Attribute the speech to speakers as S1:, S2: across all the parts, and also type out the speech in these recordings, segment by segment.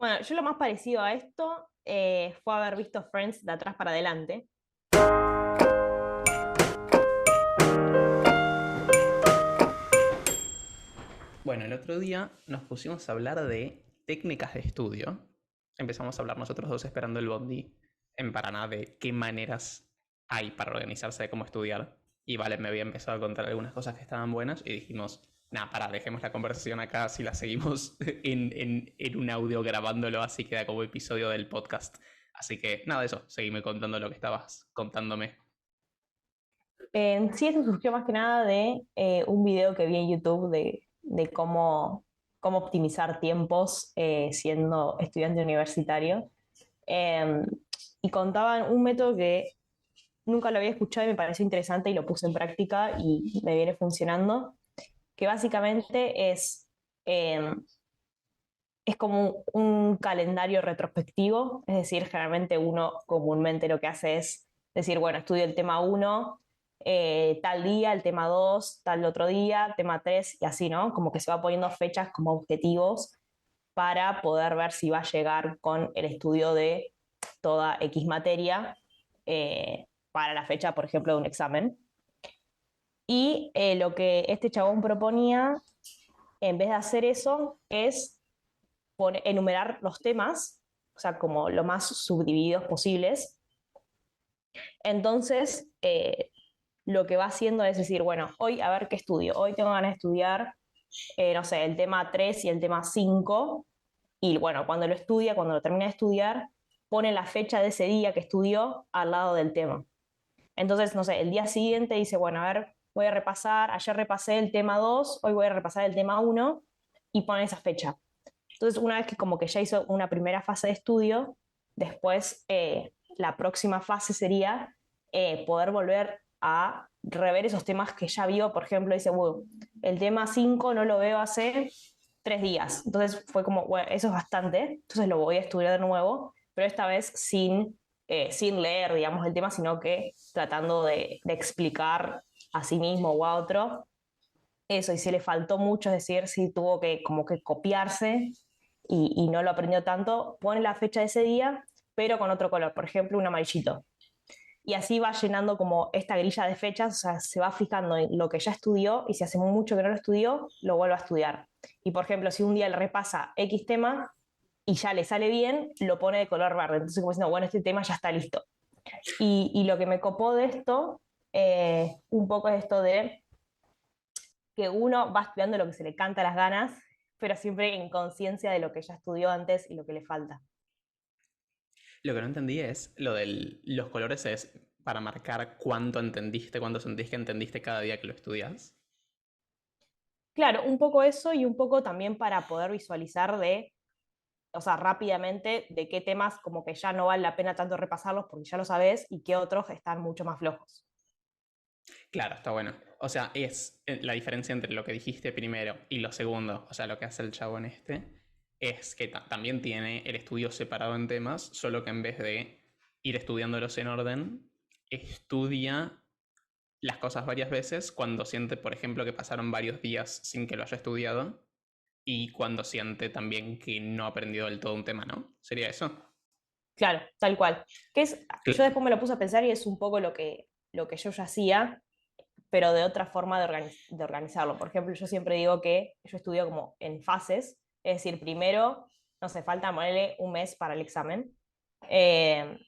S1: Bueno, yo lo más parecido a esto fue haber visto Friends de atrás para adelante.
S2: Bueno, el otro día nos pusimos a hablar de técnicas de estudio. Empezamos a hablar nosotros dos esperando el bondi en Paraná de qué maneras hay para organizarse de cómo estudiar. Y vale, me había empezado a contar algunas cosas que estaban buenas y dijimos, nada, pará, dejemos la conversación acá, si la seguimos en un audio grabándolo, así queda como episodio del podcast. Así que nada de eso, seguime contando lo que estabas contándome.
S1: En sí, esto surgió más que nada de un video que vi en YouTube de cómo optimizar tiempos siendo estudiante universitario. Eh, y contaban un método que nunca lo había escuchado y me pareció interesante y lo puse en práctica y me viene funcionando, que básicamente eh, es como un calendario retrospectivo, es decir, generalmente uno comúnmente lo que hace es decir, bueno, estudio el tema uno tal día, el tema 2 tal otro día, tema 3 y así, ¿no? Como que se va poniendo fechas como objetivos para poder ver si va a llegar con el estudio de toda X materia para la fecha, por ejemplo, de un examen. Y lo que este chabón proponía, en vez de hacer eso, es enumerar los temas, o sea, como lo más subdivididos posibles. Entonces, lo que va haciendo es decir, bueno, hoy a ver qué estudio. Hoy tengo ganas de estudiar, no sé, el tema 3 y el tema 5. Y bueno, cuando lo estudia, cuando lo termina de estudiar, pone la fecha de ese día que estudió al lado del tema. Entonces, no sé, el día siguiente dice, bueno, a ver, voy a repasar, ayer repasé el tema 2, hoy voy a repasar el tema uno y pone esa fecha. Entonces, una vez que como que ya hizo una primera fase de estudio, después la próxima fase sería poder volver a rever esos temas que ya vio. Por ejemplo, dice, bueno, el tema 5 no lo veo hace 3 días. Entonces fue como, bueno, eso es bastante, entonces lo voy a estudiar de nuevo, pero esta vez sin leer, digamos, el tema, sino que tratando de explicar a sí mismo o a otro eso, y si le faltó mucho, es decir, si tuvo que como que copiarse y no lo aprendió tanto, pone la fecha de ese día, pero con otro color, por ejemplo, un amarillito. Y así va llenando como esta grilla de fechas, o sea, se va fijando en lo que ya estudió y si hace mucho que no lo estudió, lo vuelve a estudiar. Y por ejemplo, si un día le repasa X tema y ya le sale bien, lo pone de color verde. Entonces, como diciendo, bueno, este tema ya está listo. Y lo que me copó de esto, un poco es esto de que uno va estudiando lo que se le canta a las ganas, pero siempre en conciencia de lo que ya estudió antes y lo que le falta.
S2: Lo que no entendí es lo de los colores es para marcar cuánto entendiste, cuánto sentís que entendiste cada día que lo estudias.
S1: Claro, un poco eso y un poco también para poder visualizar o sea, rápidamente de qué temas como que ya no vale la pena tanto repasarlos porque ya lo sabes y qué otros están mucho más flojos.
S2: Claro, está bueno. O sea, es la diferencia entre lo que dijiste primero y lo segundo, o sea, lo que hace el chabón este, es que también tiene el estudio separado en temas, solo que en vez de ir estudiándolos en orden, estudia las cosas varias veces cuando siente, por ejemplo, que pasaron varios días sin que lo haya estudiado y cuando siente también que no aprendió del todo un tema, ¿no? ¿Sería eso?
S1: Claro, tal cual. Que es, yo
S2: Cl-
S1: después me lo puse a pensar y es un poco lo que yo ya hacía, pero de otra forma de organizarlo. Por ejemplo, yo siempre digo que yo estudio como en fases, es decir, primero, no sé, falta ponerle un mes para el examen. Eh,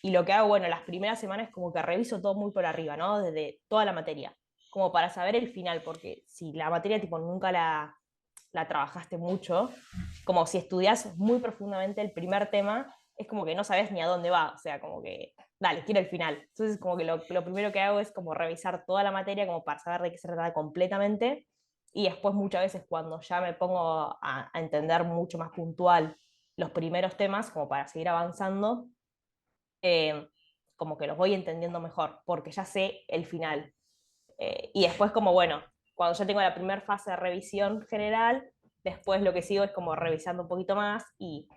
S1: y lo que hago, bueno, las primeras semanas como que reviso todo muy por arriba, ¿no? Desde toda la materia, como para saber el final, porque si la materia tipo nunca la trabajaste mucho, como si estudias muy profundamente el primer tema, es como que no sabes ni a dónde va, o sea, como que, dale, quiero el final. Entonces, como que lo primero que hago es como revisar toda la materia como para saber de qué se trata completamente, y después muchas veces cuando ya me pongo a entender mucho más puntual los primeros temas, como para seguir avanzando, eh, como que los voy entendiendo mejor, porque ya sé el final. Y después como, bueno, cuando ya tengo la primera fase de revisión general, después lo que sigo es como revisando un poquito más y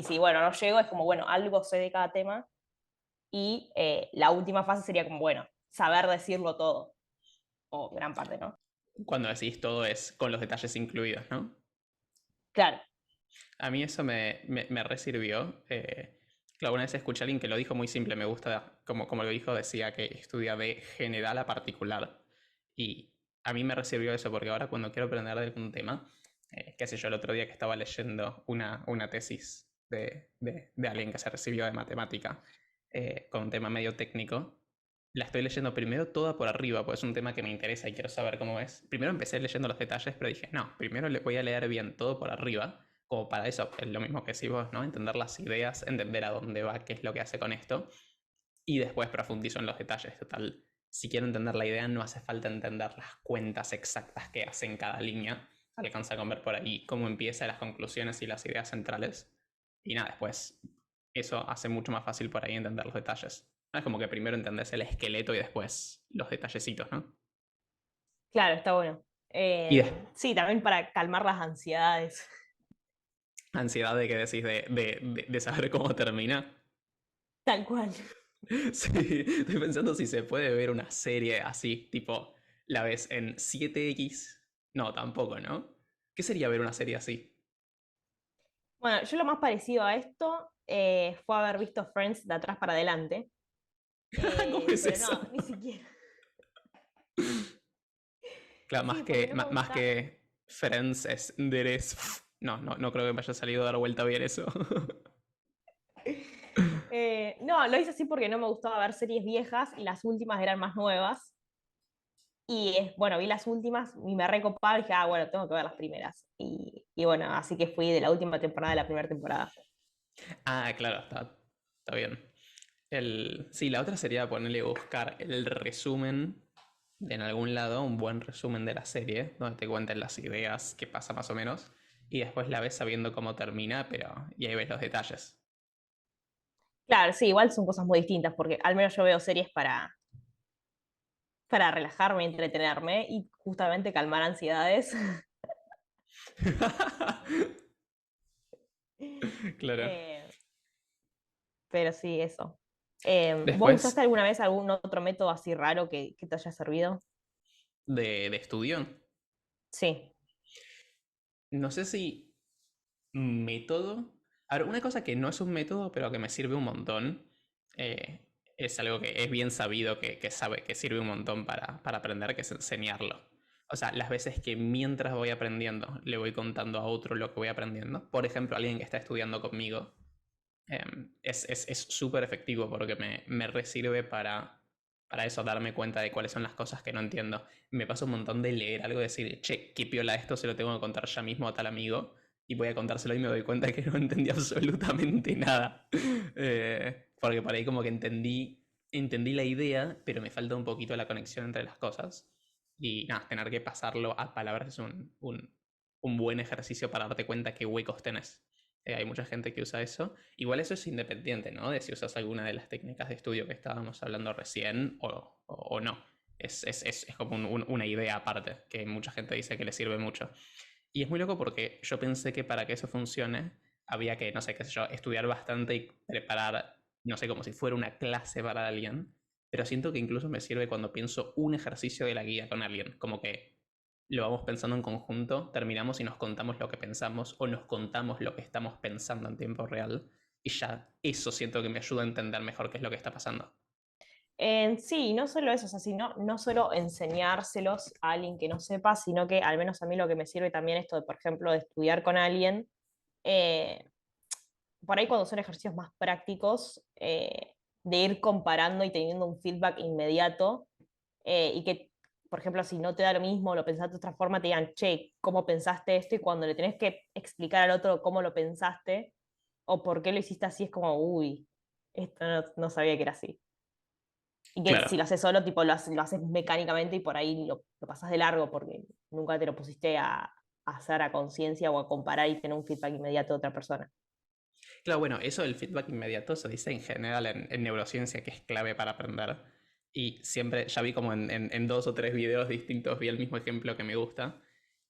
S1: si, bueno, no llego, es como, bueno, algo sé de cada tema y la última fase sería como, bueno, saber decirlo todo, o gran parte, ¿no?
S2: Cuando decís todo es con los detalles incluidos, ¿no?
S1: Claro.
S2: A mí eso me re sirvió. Claro, una vez escuché a alguien que lo dijo muy simple, me gusta, como lo dijo, decía que estudia de general a particular. Y a mí me recibió eso, porque ahora cuando quiero aprender de algún tema, qué sé yo, el otro día que estaba leyendo una tesis de alguien que se recibió de matemática, con un tema medio técnico, la estoy leyendo primero toda por arriba, pues es un tema que me interesa y quiero saber cómo es. Primero empecé leyendo los detalles, pero dije, no, primero le voy a leer bien todo por arriba, como para eso, es lo mismo que si vos, ¿no? Entender las ideas, entender a dónde va, qué es lo que hace con esto, y después profundizo en los detalles. Total, si quiero entender la idea, no hace falta entender las cuentas exactas que hace en cada línea. Alcanza con ver por ahí cómo empieza, las conclusiones y las ideas centrales. Y nada, después eso hace mucho más fácil por ahí entender los detalles. Es como que primero entendés el esqueleto y después los detallecitos, ¿no?
S1: Claro, está bueno.
S2: Y
S1: Sí, también para calmar las ansiedades.
S2: ansiedad de que decís de saber cómo termina.
S1: Tal cual.
S2: Sí, estoy pensando si se puede ver una serie así, tipo, la ves en 7X. No, tampoco, ¿no? ¿Qué sería ver una serie así?
S1: Bueno, yo lo más parecido a esto fue haber visto Friends de atrás para adelante.
S2: ¿Cómo es
S1: Pero
S2: eso?
S1: no, ni siquiera.
S2: Claro,
S1: Sí, porque no me
S2: más
S1: gusta.
S2: que Friends es Deres. No, no creo que me haya salido a dar vuelta bien eso.
S1: No, lo hice así porque no me gustaba ver series viejas y las últimas eran más nuevas. Y bueno, vi las últimas y me recopaba y dije, ah, bueno, tengo que ver las primeras. Y bueno, así que fui de la última temporada a la primera temporada.
S2: Ah, claro, está bien. Sí, la otra sería ponerle buscar el resumen en algún lado, un buen resumen de la serie, donde te cuenten las ideas, qué pasa más o menos, y después la ves sabiendo cómo termina, pero y ahí ves los detalles.
S1: Claro, sí, igual son cosas muy distintas, porque al menos yo veo series para relajarme, entretenerme y justamente calmar ansiedades.
S2: Claro.
S1: Eh, pero sí, eso. ¿Vos usaste
S2: Después,
S1: alguna vez algún otro método así raro que te haya servido?
S2: de estudio,
S1: Sí.
S2: no sé si método. A ver, una cosa que no es un método, pero que me sirve un montón, es algo que es bien sabido que sabe que sirve un montón para aprender, que es enseñarlo. O sea, las veces que mientras voy aprendiendo le voy contando a otro lo que voy aprendiendo. Por ejemplo, alguien que está estudiando conmigo, es súper efectivo porque me resirve para eso, darme cuenta de cuáles son las cosas que no entiendo. Me pasa un montón de leer algo y decir, che, qué piola esto, se lo tengo que contar ya mismo a tal amigo. Y voy a contárselo y me doy cuenta que no entendí absolutamente nada. Porque por ahí como que entendí la idea, pero me falta un poquito la conexión entre las cosas. Y nada, tener que pasarlo a palabras es un buen ejercicio para darte cuenta qué huecos tenés. Hay mucha gente que usa eso. Igual eso es independiente, ¿no? De si usas alguna de las técnicas de estudio que estábamos hablando recién o no. Es como una idea aparte, que mucha gente dice que le sirve mucho. Y es muy loco porque yo pensé que para que eso funcione había que, no sé, qué sé yo, estudiar bastante y preparar, no sé, como si fuera una clase para alguien. Pero siento que incluso me sirve cuando pienso un ejercicio de la guía con alguien. Como que lo vamos pensando en conjunto, terminamos y nos contamos lo que pensamos o nos contamos lo que estamos pensando en tiempo real. Y ya eso siento que me ayuda a entender mejor qué es lo que está pasando.
S1: Sí, no solo eso, o sea, no solo enseñárselos a alguien que no sepa, sino que al menos a mí lo que me sirve también esto de, por ejemplo, de estudiar con alguien, eh, por ahí cuando son ejercicios más prácticos, de ir comparando y teniendo un feedback inmediato, y que, por ejemplo, si no te da lo mismo, lo pensaste de otra forma, te digan, che, ¿cómo pensaste esto? Y cuando le tenés que explicar al otro cómo lo pensaste o por qué lo hiciste así, es como, uy, esto no sabía que era así. Y que
S2: Claro.
S1: si lo haces solo, tipo, lo haces mecánicamente y por ahí lo pasas de largo porque nunca te lo pusiste a hacer a conciencia o a comparar y tener un feedback inmediato de otra persona.
S2: Claro, bueno, eso del feedback inmediato se dice en general en neurociencia que es clave para aprender. Y siempre, ya vi como en dos o tres videos distintos, vi el mismo ejemplo que me gusta,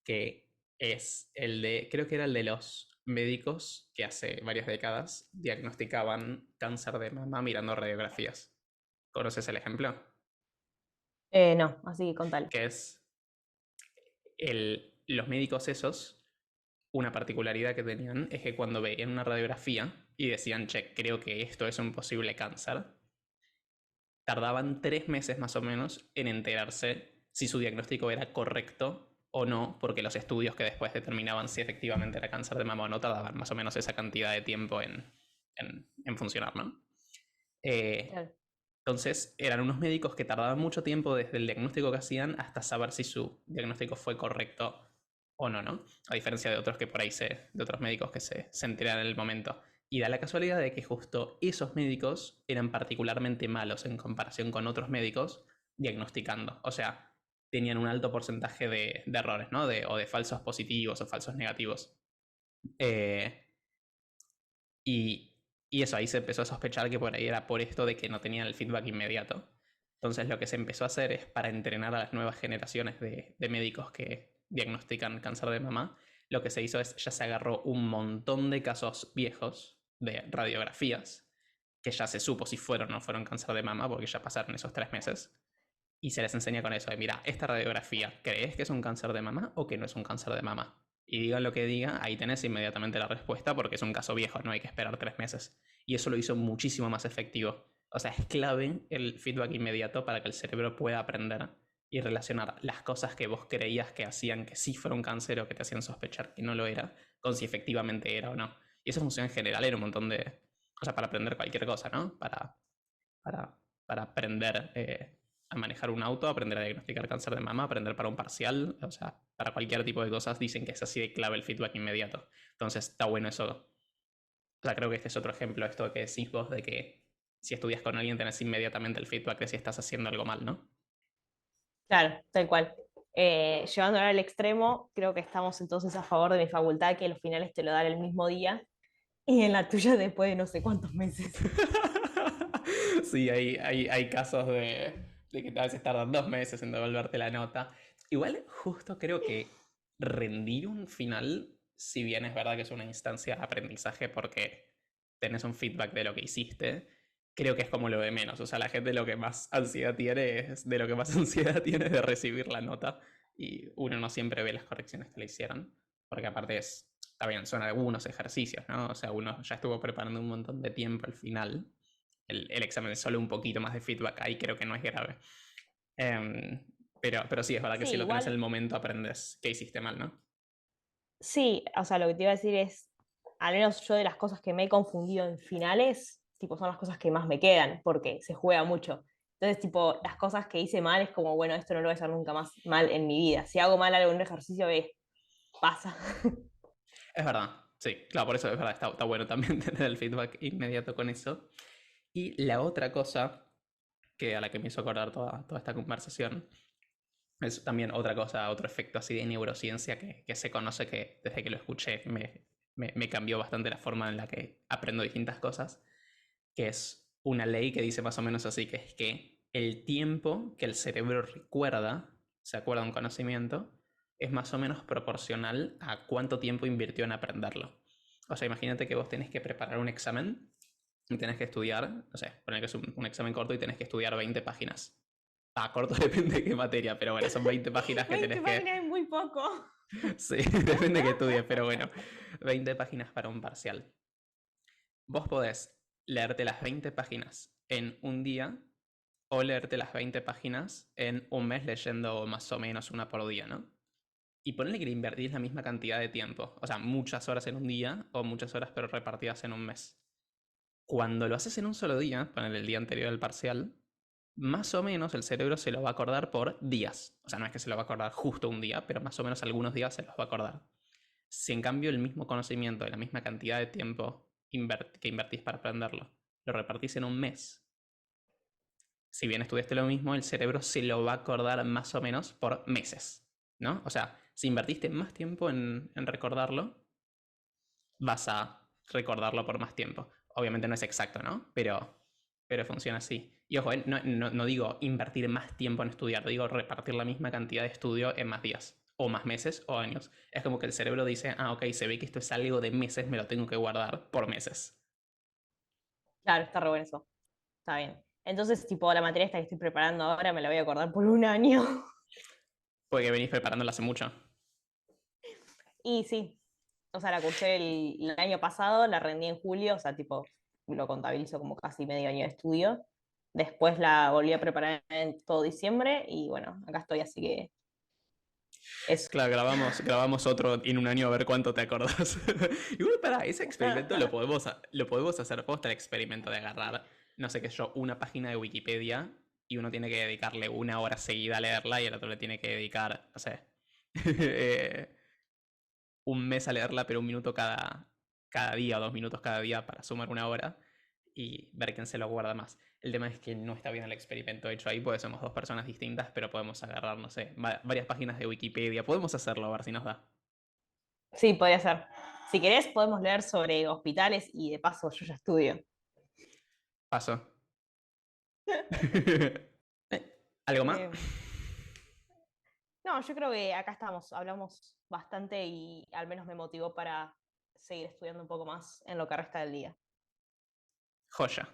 S2: que es el de, creo que era el de los médicos que hace varias décadas diagnosticaban cáncer de mama mirando radiografías. ¿Conoces el ejemplo?
S1: No, así que contale.
S2: Que es los médicos esos una particularidad que tenían es que cuando veían una radiografía y decían, che, creo que esto es un posible cáncer, tardaban 3 meses más o menos en enterarse si su diagnóstico era correcto o no, porque los estudios que después determinaban si efectivamente era cáncer de mama o no tardaban más o menos esa cantidad de tiempo en funcionar, ¿no?
S1: Claro.
S2: Entonces eran unos médicos que tardaban mucho tiempo desde el diagnóstico que hacían hasta saber si su diagnóstico fue correcto o no, ¿no? A diferencia de otros que por ahí de otros médicos que se enteran en el momento. Y da la casualidad de que justo esos médicos eran particularmente malos en comparación con otros médicos diagnosticando. O sea, tenían un alto porcentaje de errores, ¿no? O de falsos positivos o falsos negativos. Eh, y, y eso, ahí se empezó a sospechar que por ahí era por esto de que no tenían el feedback inmediato. Entonces lo que se empezó a hacer es para entrenar a las nuevas generaciones de médicos que diagnostican cáncer de mama, lo que se hizo es ya se agarró un montón de casos viejos de radiografías, que ya se supo si fueron o no fueron cáncer de mama, porque ya pasaron esos 3 meses, y se les enseña con eso de, mira, esta radiografía, ¿crees que es un cáncer de mama o que no es un cáncer de mama? Y digan lo que diga, ahí tenés inmediatamente la respuesta porque es un caso viejo, no hay que esperar 3 meses. Y eso lo hizo muchísimo más efectivo. O sea, es clave el feedback inmediato para que el cerebro pueda aprender y relacionar las cosas que vos creías que hacían que sí fuera un cáncer o que te hacían sospechar que no lo era, con si efectivamente era o no. Y eso funciona en general en un montón de... O sea, para aprender cualquier cosa, ¿no? Para, para aprender a manejar un auto, aprender a diagnosticar cáncer de mama, aprender para un parcial, o sea, para cualquier tipo de cosas dicen que es así de clave el feedback inmediato. Entonces está bueno eso. O sea, creo que este es otro ejemplo, esto que decís vos, de que si estudias con alguien tenés inmediatamente el feedback de si estás haciendo algo mal, ¿no?
S1: Claro, tal cual. Llevándolo al extremo, creo que estamos entonces a favor de mi facultad, que los finales te lo dan el mismo día, y en la tuya después de no sé cuántos meses.
S2: Sí, hay casos de que a veces tardan 2 meses en devolverte la nota. Igual, justo creo que rendir un final, si bien es verdad que es una instancia de aprendizaje porque tenés un feedback de lo que hiciste, creo que es como lo de menos. O sea, la gente lo que más ansiedad tiene es de lo que más ansiedad tiene de recibir la nota. Y uno no siempre ve las correcciones que le hicieron. Porque aparte está bien, son algunos ejercicios, ¿no? O sea, uno ya estuvo preparando un montón de tiempo al final. El examen es solo un poquito más de feedback, ahí creo que no es grave. Em, pero sí, es verdad que
S1: Sí,
S2: si lo tenés en
S1: igual,
S2: el momento aprendes que hiciste mal, ¿no?
S1: sí, o sea, lo que te iba a decir es, al menos yo de las cosas que me he confundido en finales, tipo, son las cosas que más me quedan, porque se juega mucho. Entonces, tipo, las cosas que hice mal es como, bueno, esto no lo voy a hacer nunca más mal en mi vida. Si hago mal algún ejercicio, pasa.
S2: Es verdad, sí, claro, por eso es verdad, está bueno también tener el feedback inmediato con eso. Y la otra cosa que a la que me hizo acordar toda esta conversación es también otra cosa, otro efecto así de neurociencia que se conoce que desde que lo escuché me cambió bastante la forma en la que aprendo distintas cosas, que es una ley que dice más o menos así, que es que el tiempo que el cerebro recuerda, se acuerda un conocimiento, es más o menos proporcional a cuánto tiempo invirtió en aprenderlo. O sea, imagínate que vos tenés que preparar un examen y tenés que estudiar, no sé, poner que es un examen corto y tenés que estudiar 20 páginas. Ah, corto depende de qué materia, pero bueno, son 20 páginas que
S1: 20
S2: tenés que...
S1: páginas es muy poco.
S2: Sí, depende de qué estudies, pero bueno, 20 páginas para un parcial. Vos podés leerte las 20 páginas en un día o leerte las 20 páginas en un mes leyendo más o menos una por día, ¿no? Y ponle que le invertís la misma cantidad de tiempo, o sea, muchas horas en un día o muchas horas pero repartidas en un mes. Cuando lo haces en un solo día, ponele el día anterior al parcial, más o menos el cerebro se lo va a acordar por días. O sea, no es que se lo va a acordar justo un día, pero más o menos algunos días se los va a acordar. Si en cambio el mismo conocimiento y la misma cantidad de tiempo que invertís para aprenderlo, lo repartís en un mes, si bien estudiaste lo mismo, el cerebro se lo va a acordar más o menos por meses, ¿no? O sea, si invertiste más tiempo en recordarlo, vas a recordarlo por más tiempo. Obviamente no es exacto, ¿no? Pero funciona así. Y ojo, no digo invertir más tiempo en estudiar, digo repartir la misma cantidad de estudio en más días, o más meses, o años. Es como que el cerebro dice, ah, ok, se ve que esto es algo de meses, me lo tengo que guardar por meses.
S1: Claro, está re bueno eso. Está bien. Entonces, tipo, la materia esta que estoy preparando ahora me la voy a acordar por un año.
S2: Puede que venís preparándola hace mucho.
S1: Y sí, O sea, la cursé el año pasado, la rendí en julio, o sea, tipo, lo contabilizo como casi medio año de estudio. Después la volví a preparar en todo diciembre y bueno, acá estoy, así que eso.
S2: Claro, grabamos otro en un año a ver cuánto te acordás. Igual para ese experimento lo podemos hacer. Podemos el experimento de agarrar, no sé qué yo, una página de Wikipedia y uno tiene que dedicarle una hora seguida a leerla y el otro le tiene que dedicar, no sé, un mes a leerla, pero un minuto cada día o 2 minutos cada día para sumar una hora y ver quién se lo guarda más. El tema es que no está bien el experimento hecho ahí, porque somos dos personas distintas, pero podemos agarrar, no sé, varias páginas de Wikipedia. Podemos hacerlo, a ver si nos da.
S1: Sí, podría ser. Si querés, podemos leer sobre hospitales y de paso yo ya estudio.
S2: Paso. ¿Algo más?
S1: Eh, no, yo creo que acá estamos, hablamos bastante y al menos me motivó para seguir estudiando un poco más en lo que resta del día.
S2: Joya.